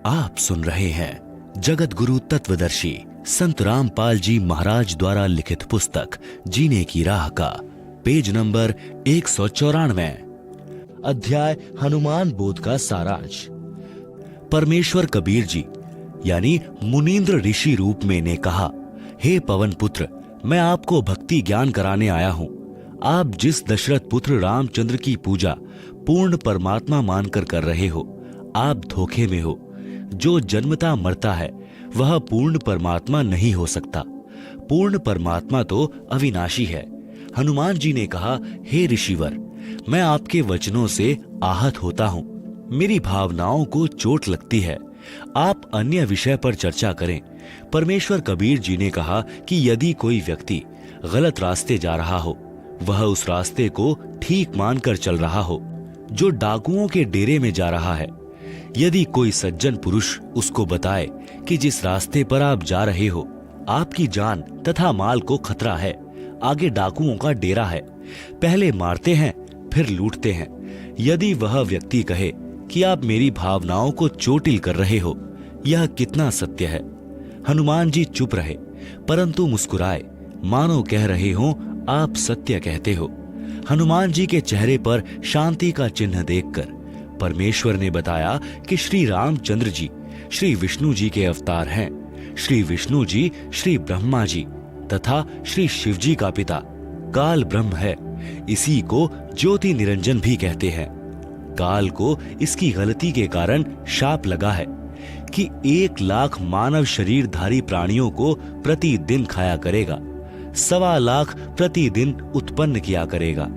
आप सुन रहे हैं जगत गुरु तत्वदर्शी संत रामपाल जी महाराज द्वारा लिखित पुस्तक जीने की राह का पेज नंबर 194। अध्याय हनुमान बोध का सारांश। परमेश्वर कबीर जी यानी मुनींद्र ऋषि रूप में ने कहा, हे पवन पुत्र, मैं आपको भक्ति ज्ञान कराने आया हूं। आप जिस दशरथ पुत्र रामचंद्र की पूजा पूर्ण परमात्मा मानकर कर रहे हो, आप धोखे में हो। जो जन्मता मरता है वह पूर्ण परमात्मा नहीं हो सकता। पूर्ण परमात्मा तो अविनाशी है। हनुमान जी ने कहा, हे ऋषिवर, मैं आपके वचनों से आहत होता हूं। मेरी भावनाओं को चोट लगती है। आप अन्य विषय पर चर्चा करें। परमेश्वर कबीर जी ने कहा कि यदि कोई व्यक्ति गलत रास्ते जा रहा हो, वह उस रास्ते को ठीक मानकर चल रहा हो जो डाकुओं के डेरे में जा रहा है। यदि कोई सज्जन पुरुष उसको बताए कि जिस रास्ते पर आप जा रहे हो आपकी जान तथा माल को खतरा है, आगे डाकुओं का डेरा है, पहले मारते हैं फिर लूटते हैं। यदि वह व्यक्ति कहे कि आप मेरी भावनाओं को चोटिल कर रहे हो, यह कितना सत्य है। हनुमान जी चुप रहे परंतु मुस्कुराए, मानो कह रहे हो आप सत्य कहते हो। हनुमान जी के चेहरे पर शांति का चिन्ह देखकर परमेश्वर ने बताया कि श्री रामचंद्र जी श्री विष्णु जी के अवतार हैं। श्री विष्णु जी श्री ब्रह्मा जी तथा श्री शिव जी का पिता काल ब्रह्म है। इसी को ज्योति निरंजन भी कहते हैं। काल को इसकी गलती के कारण शाप लगा है कि 1 लाख मानव शरीरधारी प्राणियों को प्रतिदिन खाया करेगा, 1.25 लाख प्रतिदिन उत्पन्न किया करेगा,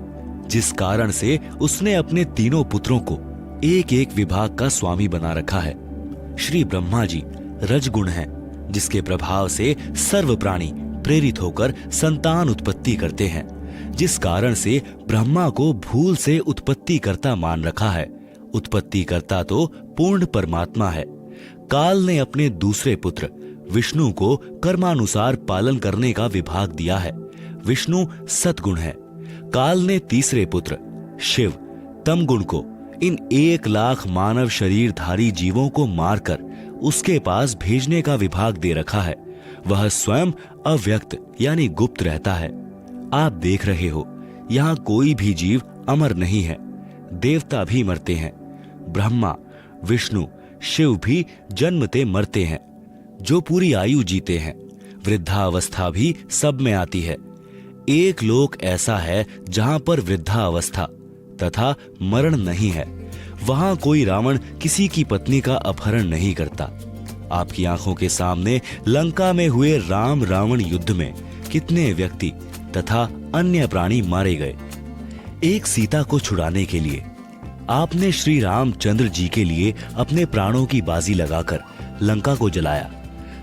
जिस कारण से उसने अपने तीनों पुत्रों को एक एक विभाग का स्वामी बना रखा है। श्री ब्रह्मा जी रजगुण हैं, जिसके प्रभाव से सर्व प्राणी प्रेरित होकर संतान उत्पत्ति करते हैं, जिस कारण से ब्रह्मा को भूल से उत्पत्ति करता मान रखा है। उत्पत्ति करता तो पूर्ण परमात्मा है। काल ने अपने दूसरे पुत्र विष्णु को कर्मानुसार पालन करने का विभाग दिया है। विष्णु सतगुण है। काल ने तीसरे पुत्र शिव तमगुण को इन 1 लाख मानव शरीरधारी जीवों को मारकर उसके पास भेजने का विभाग दे रखा है। वह स्वयं अव्यक्त यानी गुप्त रहता है। आप देख रहे हो, यहाँ कोई भी जीव अमर नहीं है। देवता भी मरते हैं। ब्रह्मा विष्णु शिव भी जन्मते मरते हैं। जो पूरी आयु जीते हैं, वृद्धावस्था भी सब में आती है। एक लोक ऐसा है जहां पर वृद्धावस्था तथा मरण नहीं है। वहां कोई रावण किसी की पत्नी का अपहरण नहीं करता। आपकी आंखों के सामने लंका में हुए राम रावण युद्ध में कितने व्यक्ति तथा अन्य प्राणी मारे गए। एक सीता को छुड़ाने के लिए आपने श्री रामचंद्र जी के लिए अपने प्राणों की बाजी लगाकर लंका को जलाया।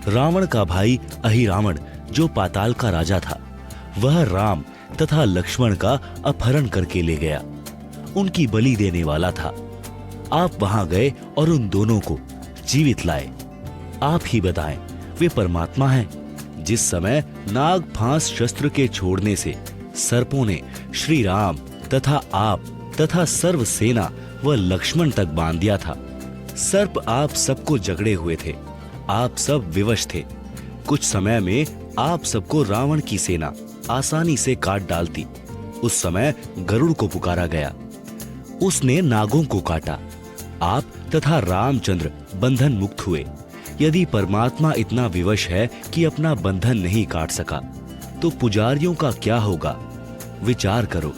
रावण का भाई अहिरावण जो पाताल का राजा था, वह राम तथा लक्ष्मण का अपहरण करके ले गया। उनकी बलि देने वाला था। आप वहां गए और उन दोनों को जीवित लाए। आप ही बताएं, वे परमात्मा हैं। जिस समय नाग फांस शस्त्र के छोड़ने से सर्पों ने श्री राम तथा आप तथा सर्व सेना व लक्ष्मण तक बांध दिया था। सर्प आप सबको जकड़े हुए थे। आप सब विवश थे। कुछ समय में आप सबको रावण की सेना आसानी से काट डालती। उस समय गरुड़ को पुकारा गया, उसने नागों को काटा। आप तथा रामचंद्र बंधन मुक्त हुए। यदि परमात्मा इतना विवश है कि अपना बंधन नहीं काट सका, तो पुजारियों का क्या होगा? विचार करो।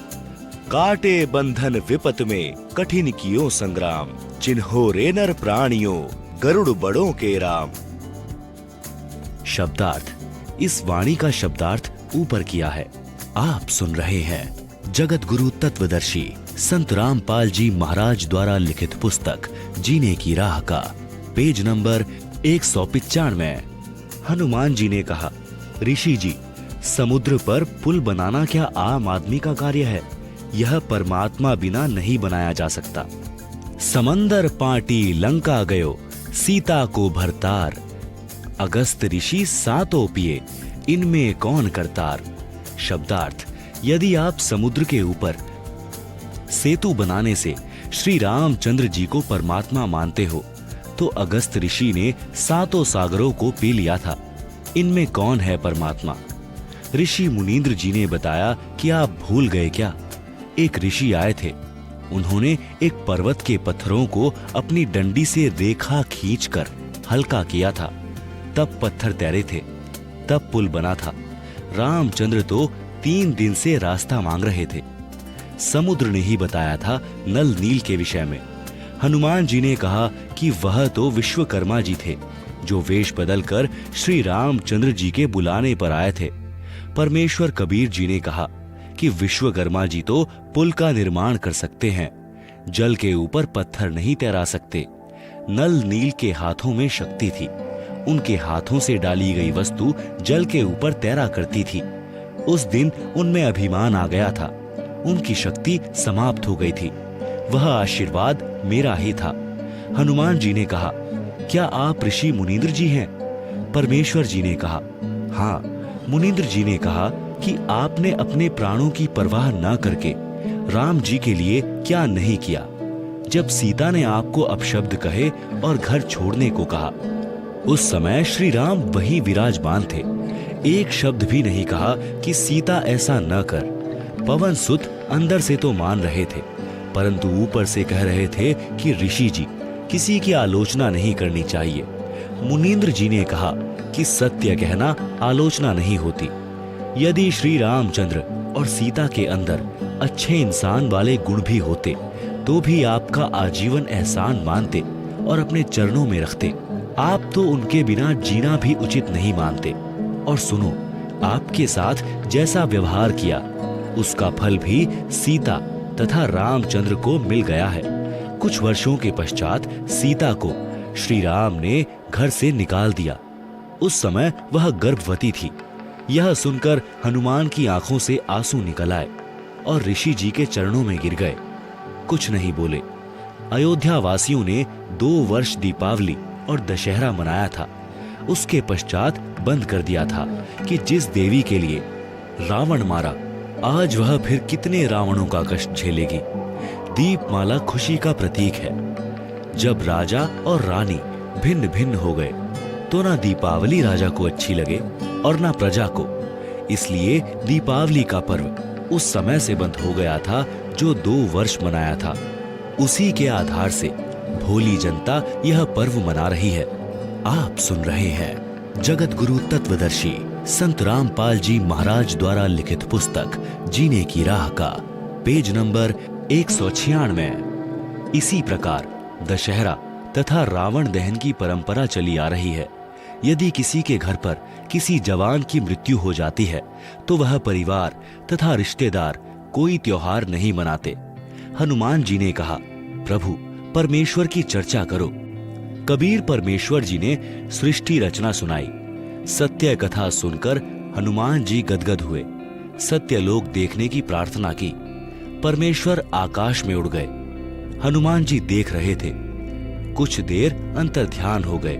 काटे बंधन विपत में कठिन कियो संग्राम, चिन्हो रे नर प्राणियों गरुड़ बड़ों के राम। शब्दार्थ। इस वाणी का शब्दार्थ ऊपर किया है। आप सुन रहे हैं जगत गुरु तत्वदर्शी संत रामपाल जी महाराज द्वारा लिखित पुस्तक जीने की राह का पेज नंबर 195। हनुमान जी ने कहा, ऋषि जी, समुद्र पर पुल बनाना क्या आम आदमी का कार्य है? यह परमात्मा बिना नहीं बनाया जा सकता। समंदर पाटी लंका गयो, सीता को भरतार। अगस्त ऋषि सातों पिए, इनमें कौन करतार। शब्दार्थ। यदि आप समुद्र के ऊपर सेतु बनाने से श्री रामचंद्र जी को परमात्मा मानते हो, तो अगस्त ऋषि ने 7 सागरों को पी लिया था। इनमें कौन है परमात्मा? ऋषि मुनींद्र जी ने बताया कि आप भूल गए क्या? एक ऋषि आए थे। उन्होंने एक पर्वत के पत्थरों को अपनी डंडी से रेखा खींचकर हल्का किया था, तब पत्थर तैरे थे, तब पुल बना था। रामचंद्र तो 3 दिन से रास्ता मांग रहे थे। समुद्र ने ही बताया था नल नील के विषय में। हनुमान जी ने कहा कि वह तो विश्वकर्मा जी थे, जो वेश बदलकर श्री रामचंद्र जी के बुलाने पर आए थे। परमेश्वर कबीर जी ने कहा कि विश्वकर्मा जी तो पुल का निर्माण कर सकते हैं, जल के ऊपर पत्थर नहीं तैरा सकते। नल नील के हाथों में शक्ति थी, उनके हाथों से डाली गई वस्तु जल के ऊपर तैरा करती थी। उस दिन उनमें अभिमान आ गया था, उनकी शक्ति समाप्त हो गई थी। वह आशीर्वाद मेरा ही था। हनुमान जी ने कहा, क्या आप ऋषि मुनींद्र जी हैं? परमेश्वर जी ने कहा, हाँ। मुनींद्र जी ने कहा कि आपने अपने प्राणों की परवाह न करके राम जी के लिए क्या नहीं किया? जब सीता ने आपको अपशब्द कहे और घर छोड़ने को कहा, उस समय श्री राम वहीं विराजमान थे। एक शब्द भी नहीं कहा कि सीता ऐसा न कर। पवन सुत अंदर से तो मान रहे थे, परंतु ऊपर से कह रहे थे कि ऋषि जी, किसी की आलोचना नहीं करनी चाहिए। मुनींद्र जी ने कहा कि सत्य कहना आलोचना नहीं होती। यदि श्री रामचंद्र और सीता के अंदर अच्छे इंसान वाले गुण भी होते, तो भी आपका आजीवन एहसान मानते और अपने चरणों में रखते। आप तो उनके बिना जीना भी उचित नहीं मानते। और सुनो, आपके साथ जैसा व्यवहार किया, उसका फल भी सीता तथा रामचंद्र को मिल गया है। कुछ वर्षों के पश्चात सीता को श्री राम ने घर से निकाल दिया। उस समय वह गर्भवती थी। यह सुनकर हनुमान की आंखों से आंसू निकल आए और ऋषि जी के चरणों में गिर गए। कुछ नहीं बोले। अयोध्या वासियों ने 2 वर्ष दीपावली और दशहरा मनाया था। उसके पश्चात बंद कर दिया था कि जिस देवी के लिए रावण मारा, आज वह फिर कितने रावणों का कष्ट झेलेगी। दीपमाला खुशी का प्रतीक है। जब राजा और रानी भिन्न भिन्न हो गए, तो ना दीपावली राजा को अच्छी लगे और ना प्रजा को। इसलिए दीपावली का पर्व उस समय से बंद हो गया था जो 2 वर्ष मनाया था। उसी के आधार से भोली जनता यह पर्व मना रही है। आप सुन रहे हैं जगत गुरु तत्वदर्शी संत रामपाल जी महाराज द्वारा लिखित पुस्तक जीने की राह का पेज नंबर 196। इसी प्रकार दशहरा तथा रावण दहन की परंपरा चली आ रही है। यदि किसी के घर पर किसी जवान की मृत्यु हो जाती है, तो वह परिवार तथा रिश्तेदार कोई त्योहार नहीं मनाते। हनुमान जी ने कहा, प्रभु परमेश्वर की चर्चा करो। कबीर परमेश्वर जी ने सृष्टि रचना सुनाई। सत्य कथा सुनकर हनुमान जी गदगद हुए। सत्य लोक देखने की प्रार्थना की। परमेश्वर आकाश में उड़ गए। हनुमान जी देख रहे थे। कुछ देर अंतर्ध्यान हो गए।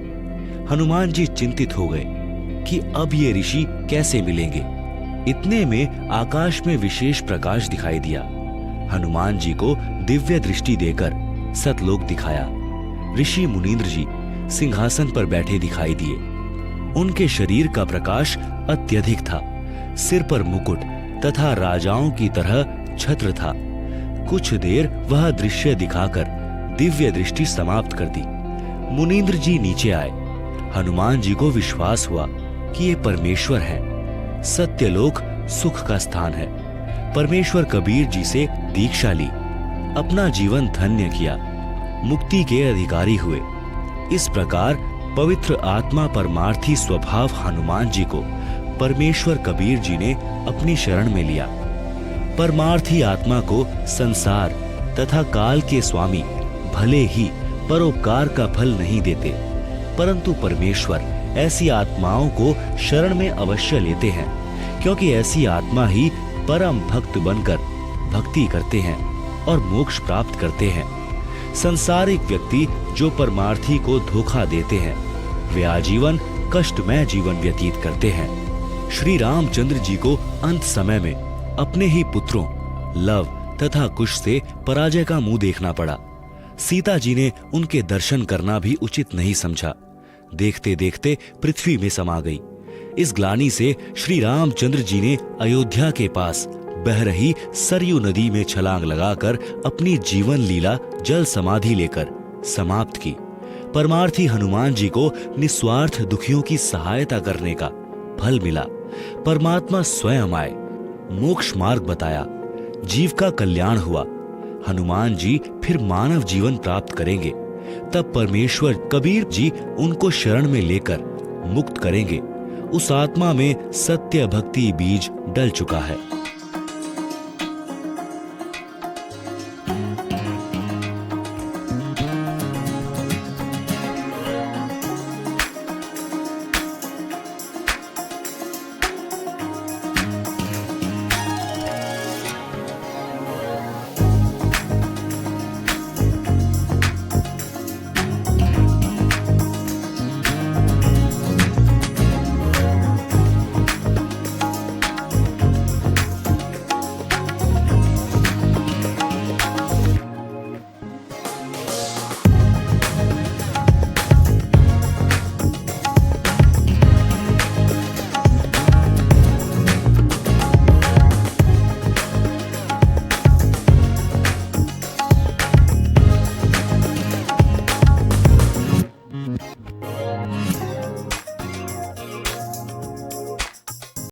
हनुमान जी चिंतित हो गए कि अब ये ऋषि कैसे मिलेंगे। इतने में आकाश में विशेष प्रकाश दिखाई दिया। हनुमान जी को दिव्य दृष्टि देकर सतलोक दिखाया। ऋषि मुनींद्र जी सिंहासन पर बैठे दिखाई दिए। उनके शरीर का प्रकाश अत्यधिक था। सिर पर मुकुट तथा राजाओं की तरह छत्र था। कुछ देर वह दृश्य दिखाकर दिव्य दृष्टि समाप्त कर दी। मुनींद्र जी नीचे आए। हनुमान जी को विश्वास हुआ कि ये परमेश्वर है। सत्यलोक सुख का स्थान है। परमेश्वर कबीर जी से दीक्षा ली, अपना जीवन धन्य किया, मुक्ति के अधिकारी हुए। इस प्रकार पवित्र आत्मा परमार्थी स्वभाव हनुमान जी को परमेश्वर कबीर जी ने अपनी शरण में लिया। परमार्थी आत्मा को संसार तथा काल के स्वामी भले ही परोपकार का फल नहीं देते, परंतु परमेश्वर ऐसी आत्माओं को शरण में अवश्य लेते हैं, क्योंकि ऐसी आत्मा ही परम भक्त बनकर भक्ति करते हैं और मोक्ष प्राप्त करते हैं। संसारिक व्यक्ति जो परमार्थी को धोखा देते हैं, वे आजीवन कष्टमय जीवन व्यतीत करते हैं। श्री रामचंद्र जी को अंत समय में अपने ही पुत्रों लव तथा कुश से पराजय का मुंह देखना पड़ा। सीता जी ने उनके दर्शन करना भी उचित नहीं समझा। देखते देखते पृथ्वी में समा गई। इस ग्लानि से श्री रामचंद्र जी ने अयोध्या के पास बह रही सरयू नदी में छलांग लगाकर अपनी जीवन लीला जल समाधि लेकर समाप्त की। परमार्थी हनुमान जी को निस्वार्थ दुखियों की सहायता करने का फल मिला। परमात्मा स्वयं आए, मोक्ष मार्ग बताया, जीव का कल्याण हुआ। हनुमान जी फिर मानव जीवन प्राप्त करेंगे। तब परमेश्वर कबीर जी उनको शरण में लेकर मुक्त करेंगे। उस आत्मा में सत्य भक्ति बीज डल चुका है।